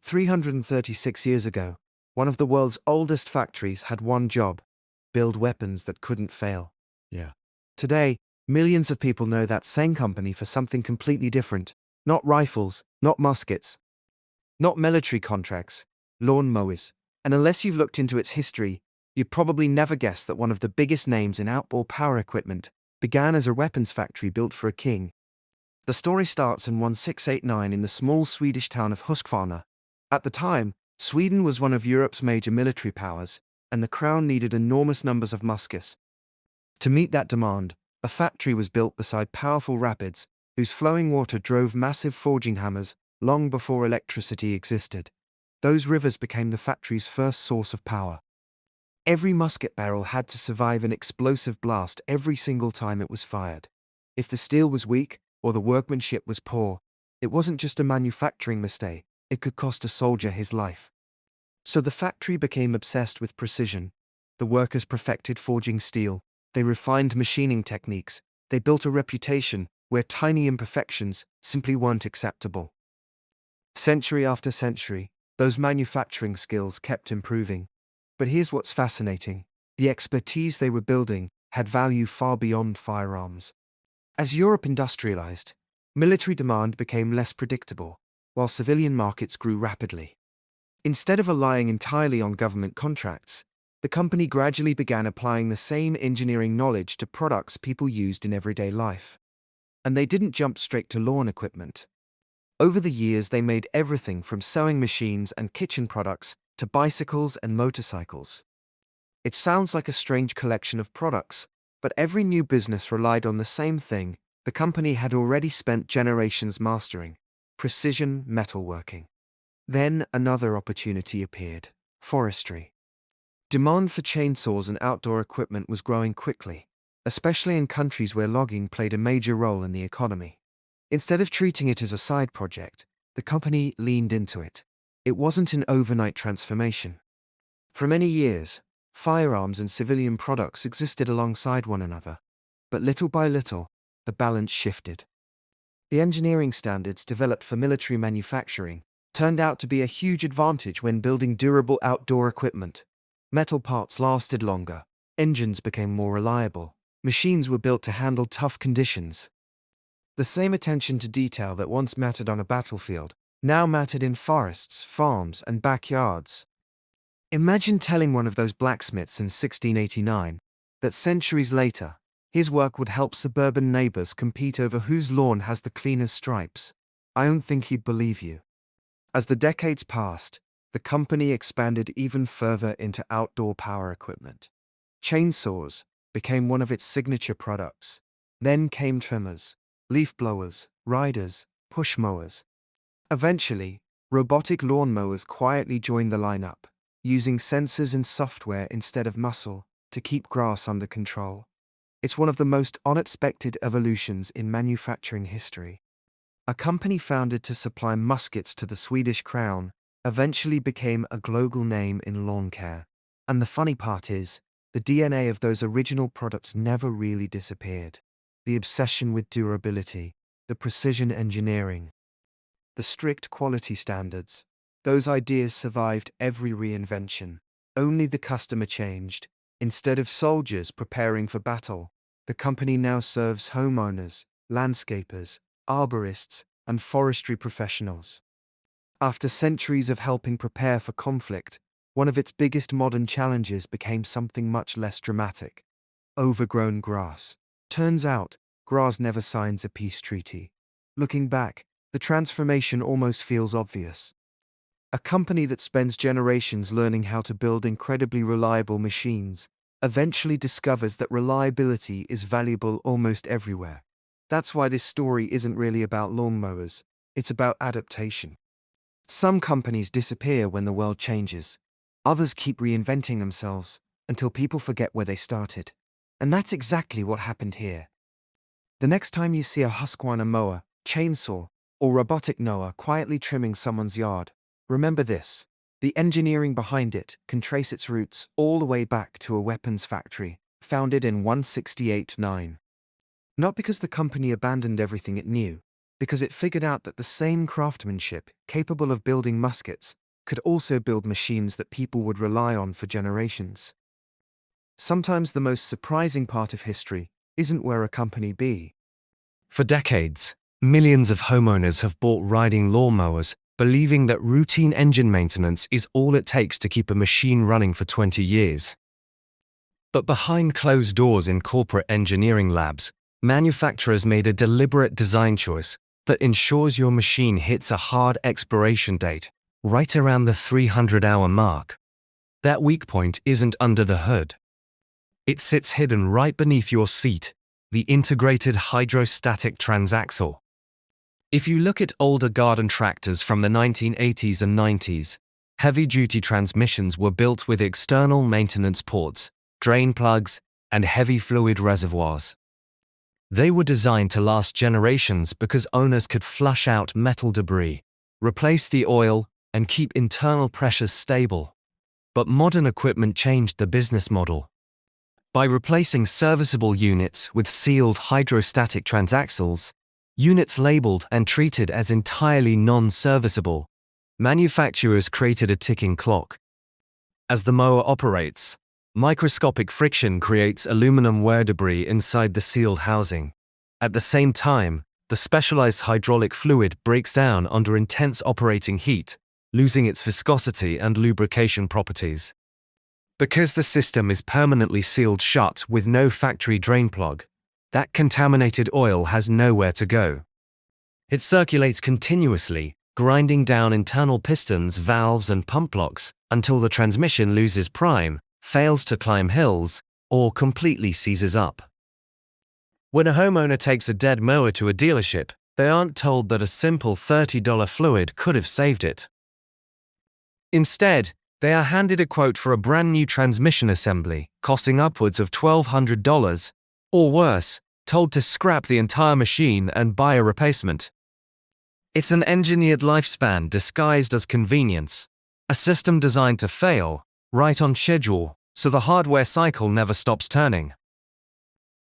336 years ago, one of the world's oldest factories had one job: build weapons that couldn't fail. Yeah. Today, millions of people know that same company for something completely different. Not rifles, not muskets, not military contracts, lawn mowers. And unless you've looked into its history, you'd probably never guess that one of the biggest names in outdoor power equipment began as a weapons factory built for a king. The story starts in 1689 in the small Swedish town of Husqvarna. At the time, Sweden was one of Europe's major military powers, and the crown needed enormous numbers of muskets. To meet that demand, a factory was built beside powerful rapids, whose flowing water drove massive forging hammers long before electricity existed. Those rivers became the factory's first source of power. Every musket barrel had to survive an explosive blast every single time it was fired. If the steel was weak or the workmanship was poor, it wasn't just a manufacturing mistake, it could cost a soldier his life. So the factory became obsessed with precision. The workers perfected forging steel, they refined machining techniques, they built a reputation where tiny imperfections simply weren't acceptable. Century after century, those manufacturing skills kept improving. But here's what's fascinating: the expertise they were building had value far beyond firearms. As Europe industrialized, military demand became less predictable, while civilian markets grew rapidly. Instead of relying entirely on government contracts, the company gradually began applying the same engineering knowledge to products people used in everyday life. And they didn't jump straight to lawn equipment. Over the years, they made everything from sewing machines and kitchen products to bicycles and motorcycles. It sounds like a strange collection of products, but every new business relied on the same thing the company had already spent generations mastering: precision metalworking. Then another opportunity appeared: forestry. Demand for chainsaws and outdoor equipment was growing quickly, especially in countries where logging played a major role in the economy. Instead of treating it as a side project, the company leaned into it. It wasn't an overnight transformation. For many years, firearms and civilian products existed alongside one another. But little by little, the balance shifted. The engineering standards developed for military manufacturing turned out to be a huge advantage when building durable outdoor equipment. Metal parts lasted longer, engines became more reliable, machines were built to handle tough conditions. The same attention to detail that once mattered on a battlefield now mattered in forests, farms, and backyards. Imagine telling one of those blacksmiths in 1689 that centuries later, his work would help suburban neighbors compete over whose lawn has the cleanest stripes. I don't think he'd believe you. As the decades passed, the company expanded even further into outdoor power equipment. Chainsaws became one of its signature products. Then came trimmers, leaf blowers, riders, push mowers. Eventually, robotic lawn mowers quietly joined the lineup, using sensors and software instead of muscle to keep grass under control. It's one of the most unexpected evolutions in manufacturing history. A company founded to supply muskets to the Swedish Crown eventually became a global name in lawn care. And the funny part is, the DNA of those original products never really disappeared. The obsession with durability, the precision engineering, the strict quality standards, those ideas survived every reinvention. Only the customer changed. Instead of soldiers preparing for battle, the company now serves homeowners, landscapers, arborists, and forestry professionals. After centuries of helping prepare for conflict, one of its biggest modern challenges became something much less dramatic: overgrown grass. Turns out, grass never signs a peace treaty. Looking back, the transformation almost feels obvious. A company that spends generations learning how to build incredibly reliable machines eventually discovers that reliability is valuable almost everywhere. That's why this story isn't really about lawnmowers, it's about adaptation. Some companies disappear when the world changes. Others keep reinventing themselves until people forget where they started. And that's exactly what happened here. The next time you see a Husqvarna mower, chainsaw, or robotic mower quietly trimming someone's yard, remember this: the engineering behind it can trace its roots all the way back to a weapons factory, founded in 1689. Not because the company abandoned everything it knew, because it figured out that the same craftsmanship capable of building muskets could also build machines that people would rely on for generations. Sometimes the most surprising part of history isn't where a company be. For decades, millions of homeowners have bought riding lawnmowers, believing that routine engine maintenance is all it takes to keep a machine running for 20 years. But behind closed doors in corporate engineering labs, manufacturers made a deliberate design choice that ensures your machine hits a hard expiration date, right around the 300-hour mark. That weak point isn't under the hood. It sits hidden right beneath your seat, the integrated hydrostatic transaxle. If you look at older garden tractors from the 1980s and 90s, heavy-duty transmissions were built with external maintenance ports, drain plugs, and heavy fluid reservoirs. They were designed to last generations because owners could flush out metal debris, replace the oil, and keep internal pressures stable. But modern equipment changed the business model. By replacing serviceable units with sealed hydrostatic transaxles, units labeled and treated as entirely non-serviceable, manufacturers created a ticking clock. As the mower operates, microscopic friction creates aluminum wear debris inside the sealed housing. At the same time, the specialized hydraulic fluid breaks down under intense operating heat, losing its viscosity and lubrication properties. Because the system is permanently sealed shut with no factory drain plug, that contaminated oil has nowhere to go. It circulates continuously, grinding down internal pistons, valves, and pump blocks until the transmission loses prime, fails to climb hills, or completely seizes up. When a homeowner takes a dead mower to a dealership, they aren't told that a simple $30 fluid could have saved it. Instead, they are handed a quote for a brand new transmission assembly, costing upwards of $1,200, or worse, told to scrap the entire machine and buy a replacement. It's an engineered lifespan disguised as convenience, a system designed to fail, right on schedule, so the hardware cycle never stops turning.